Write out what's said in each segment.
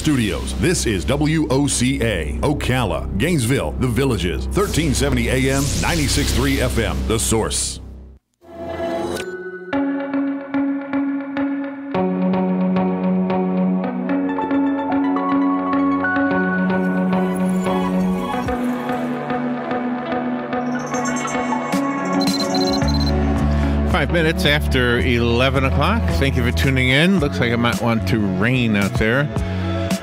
Studios. This is WOCA, Ocala, Gainesville, The Villages, 1370 AM, 96.3 FM, The Source. Minutes after 11 o'clock. Thank you for tuning in. Looks like it might want to rain out there.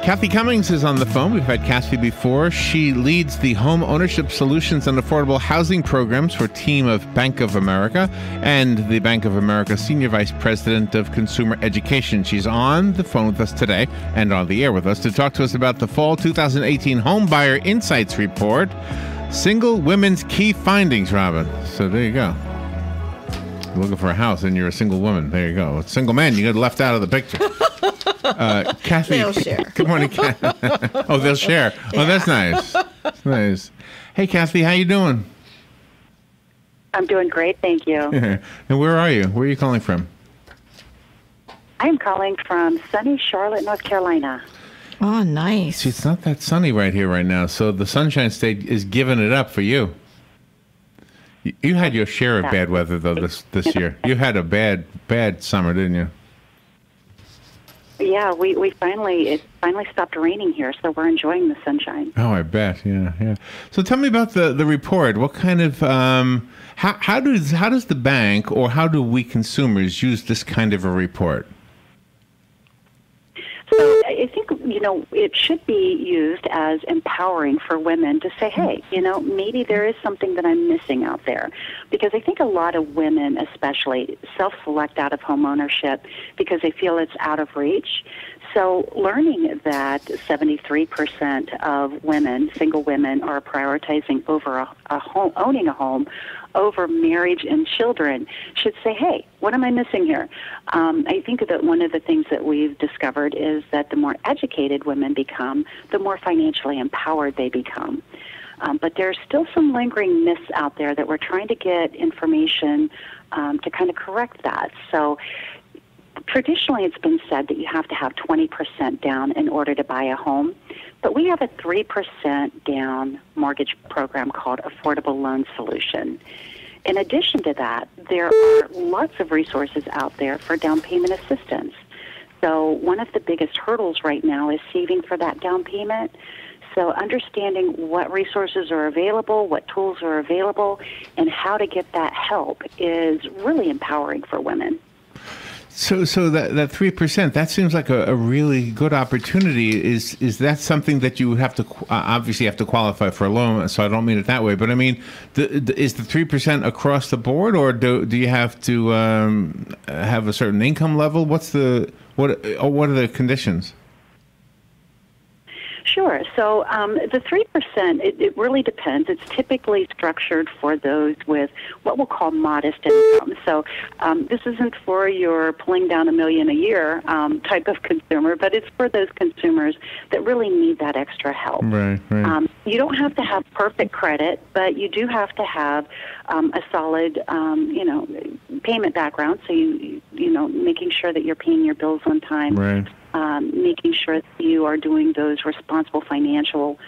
Kathy Cummings is on the phone. We've had Kathy before. She leads the Home Ownership Solutions and Affordable Housing Programs for Team of Bank of America and the Bank of America Senior Vice President of Consumer Education. She's on the phone with us today and on the air with us to talk to us about the Fall 2018 Home Buyer Insights Report, Single Women's Key Findings, Robin. So there you go. Looking for a house and you're a single woman. There you go. A single man, you get left out of the picture. Kathy, they'll share. Good morning, Kathy. Oh, they'll share. Yeah. Oh, that's nice. That's nice. Hey, Kathy, how you doing? I'm doing great, thank you. And where are you? Where are you calling from? I'm calling from sunny Charlotte, North Carolina. Oh, nice. See, it's not that sunny right here right now, so the Sunshine State is giving it up for you. You had your share of bad weather, though, this year. You had a bad summer, didn't you? Yeah, it finally stopped raining here, so we're enjoying the sunshine. Oh, I bet. Yeah. So tell me about the report. What kind of how does the bank or how do we consumers use this kind of a report? So I think, it should be used as empowering for women to say, hey, maybe there is something that I'm missing out there. Because I think a lot of women especially self-select out of home ownership because they feel it's out of reach. So learning that 73% of women, single women, are prioritizing over a home, owning a home over marriage and children should say, hey, what am I missing here? I think that one of the things that we've discovered is that the more educated women become, the more financially empowered they become. But there's still some lingering myths out there that we're trying to get information to kind of correct that. So traditionally, it's been said that you have to have 20% down in order to buy a home, but we have a 3% down mortgage program called Affordable Loan Solution. In addition to that, there are lots of resources out there for down payment assistance. So one of the biggest hurdles right now is saving for that down payment. So understanding what resources are available, what tools are available, and how to get that help is really empowering for women. So that 3%, that seems like a really good opportunity. Is that something that you have to obviously have to qualify for a loan? So I don't mean it that way, but I mean, is the 3% across the board, or do you have to have a certain income level? What are the conditions? Sure. So the 3%, it really depends. It's typically structured for those with what we'll call modest income. So this isn't for your pulling down $1 million a year type of consumer, but it's for those consumers that really need that extra help. Right. You don't have to have perfect credit, but you do have to have a solid, payment background. So making sure that you're paying your bills on time. Right. Making sure that you are doing those responsible financial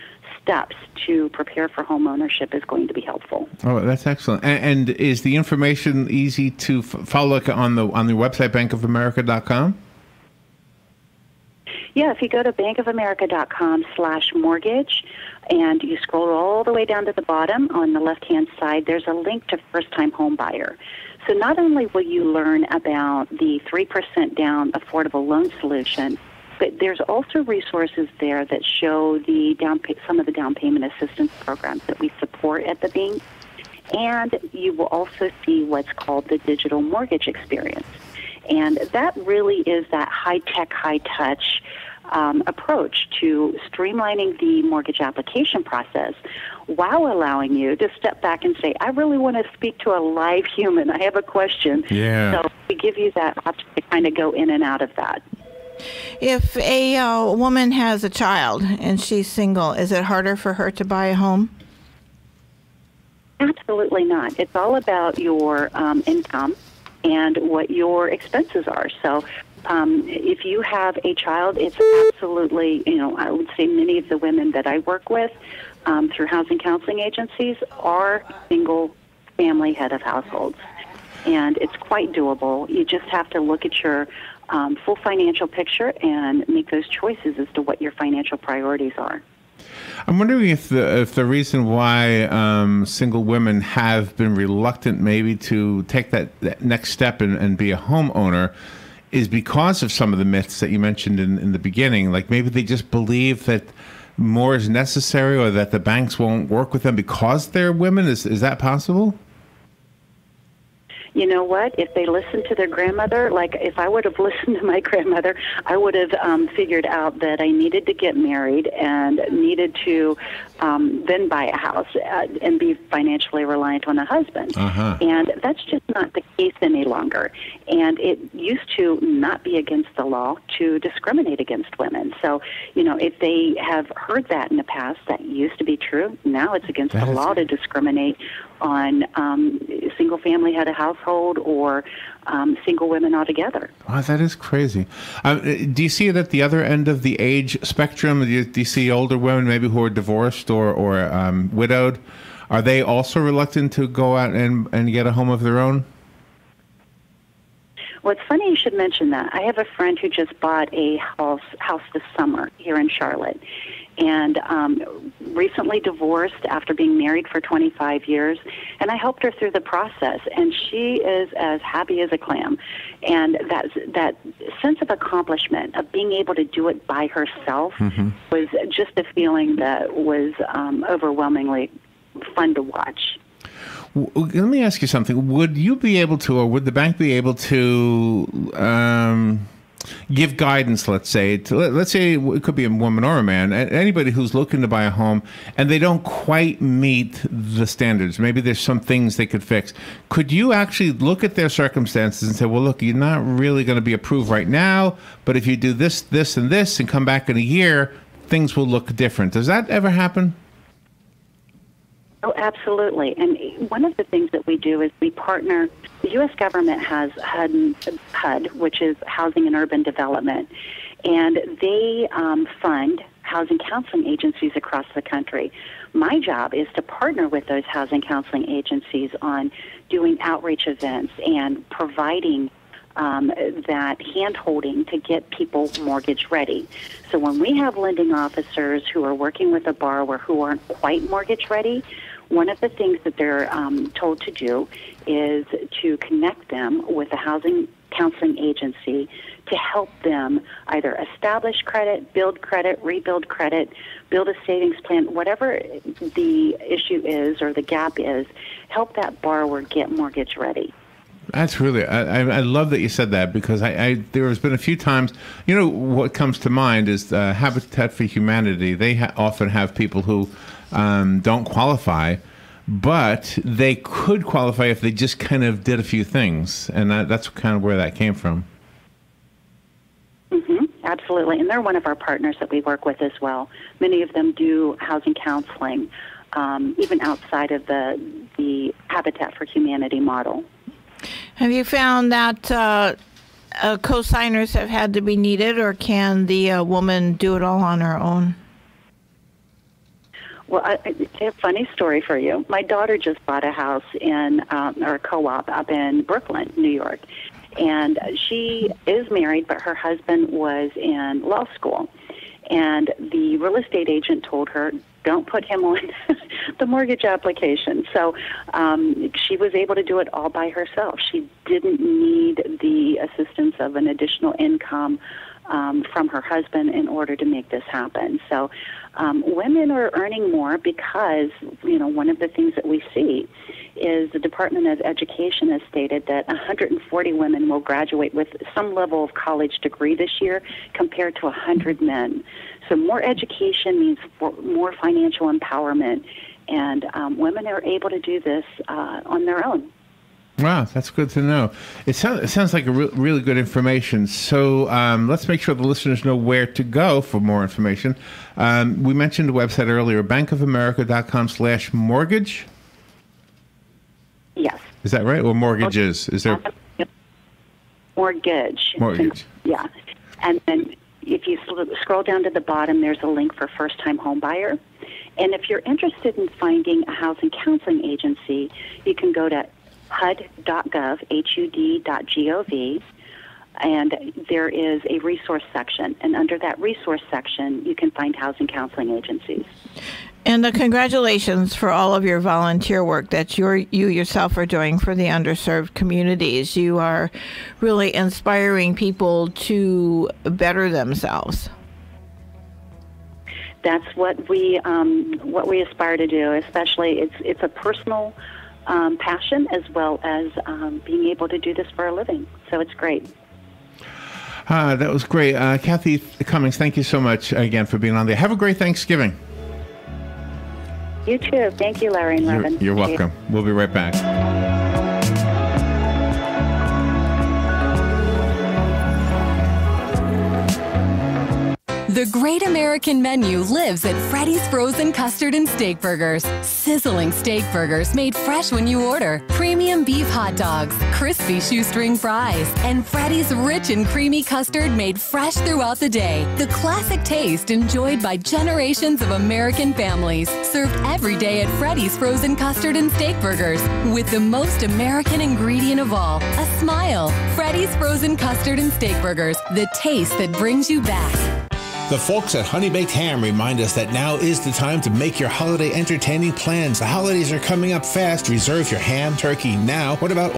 steps to prepare for home ownership is going to be helpful. Oh, that's excellent. And is the information easy to follow on the website, bankofamerica.com? Yeah, if you go to bankofamerica.com/mortgage and you scroll all the way down to the bottom on the left-hand side, there's a link to first-time home buyer. So not only will you learn about the 3% down affordable loan solution, but there's also resources there that show some of the down payment assistance programs that we support at the bank. And you will also see what's called the digital mortgage experience. And that really is that high-tech, high-touch approach to streamlining the mortgage application process while allowing you to step back and say, I really want to speak to a live human. I have a question. Yeah. So we give you that option to kind of go in and out of that. If a woman has a child and she's single, is it harder for her to buy a home? Absolutely not. It's all about your income and what your expenses are. So If you have a child, it's absolutely, I would say many of the women that I work with through housing counseling agencies are single family head of households. And it's quite doable. You just have to look at your full financial picture and make those choices as to what your financial priorities are. I'm wondering if the reason why single women have been reluctant maybe to take that next step and be a homeowner is because of some of the myths that you mentioned in the beginning. Like maybe they just believe that more is necessary or that the banks won't work with them because they're women. Is that possible? You know what? If they listened to their grandmother, like if I would have listened to my grandmother, I would have figured out that I needed to get married and needed to then buy a house and be financially reliant on a husband. Uh-huh. And that's just not the case any longer. And it used to not be against the law to discriminate against women. So, if they have heard that in the past, that used to be true. Now it's against the law to discriminate on single family head of household or single women altogether. Wow, that is crazy. Do you see it at the other end of the age spectrum? Do you see older women maybe who are divorced or widowed? Are they also reluctant to go out and get a home of their own? Well, it's funny you should mention that. I have a friend who just bought a house this summer here in Charlotte, and recently divorced after being married for 25 years, and I helped her through the process, and she is as happy as a clam. And that sense of accomplishment, of being able to do it by herself, was just a feeling that was overwhelmingly fun to watch. Let me ask you something. Would you be able to, or would the bank be able to give guidance, let's say it could be a woman or a man, anybody who's looking to buy a home and they don't quite meet the standards? Maybe there's some things they could fix. Could you actually look at their circumstances and say, well, look, you're not really going to be approved right now, but if you do this, this, and this and come back in a year, things will look different? Does that ever happen? Oh, absolutely. And one of the things that we do is we partner. The U.S. government has HUD, which is Housing and Urban Development, and they fund housing counseling agencies across the country. My job is to partner with those housing counseling agencies on doing outreach events and providing that hand-holding to get people mortgage ready. So when we have lending officers who are working with a borrower who aren't quite mortgage ready, one of the things that they're told to do is to connect them with a housing counseling agency to help them either establish credit, rebuild credit, build a savings plan, whatever the issue is or the gap is, help that borrower get mortgage ready. That's really, I love that you said that, because there has been a few times, what comes to mind is Habitat for Humanity. They often have people who don't qualify, but they could qualify if they just kind of did a few things. And that's kind of where that came from. Mm-hmm, absolutely. And they're one of our partners that we work with as well. Many of them do housing counseling, even outside of the Habitat for Humanity model. Have you found that co-signers have had to be needed, or can the woman do it all on her own? Well, I have a funny story for you. My daughter just bought a house or a co-op up in Brooklyn, New York. And she is married, but her husband was in law school. And the real estate agent told her, don't put him on the mortgage application. So she was able to do it all by herself. She didn't need the assistance of an additional income from her husband in order to make this happen. So women are earning more because, one of the things that we see is the Department of Education has stated that 140 women will graduate with some level of college degree this year compared to 100 men. So more education means more financial empowerment, and women are able to do this on their own. Wow, that's good to know. It sounds like really good information. So let's make sure the listeners know where to go for more information. We mentioned the website earlier, bankofamerica.com/mortgage. Yes. Is that right? Or mortgages? Is there? Mortgage. Mortgage. Yeah. And then if you scroll down to the bottom, there's a link for first-time home buyer. And if you're interested in finding a housing counseling agency, you can go to HUD.gov, HUD.gov, and there is a resource section. And under that resource section, you can find housing counseling agencies. And congratulations for all of your volunteer work that you yourself are doing for the underserved communities. You are really inspiring people to better themselves. That's what we aspire to do. Especially, it's a personal passion as well as being able to do this for a living. So it's great. That was great, Kathy Cummings. Thank you so much again for being on there. Have a great Thanksgiving. You too. Thank you, Larry and Robin. You're welcome. We'll be right back. The Great American Menu lives at Freddy's Frozen Custard and Steak Burgers. Sizzling steak burgers made fresh when you order. Premium beef hot dogs, crispy shoestring fries, and Freddy's rich and creamy custard made fresh throughout the day. The classic taste enjoyed by generations of American families. Served every day at Freddy's Frozen Custard and Steak Burgers. With the most American ingredient of all, a smile. Freddy's Frozen Custard and Steak Burgers. The taste that brings you back. The folks at Honey Baked Ham remind us that now is the time to make your holiday entertaining plans. The holidays are coming up fast. Reserve your ham, turkey now. What about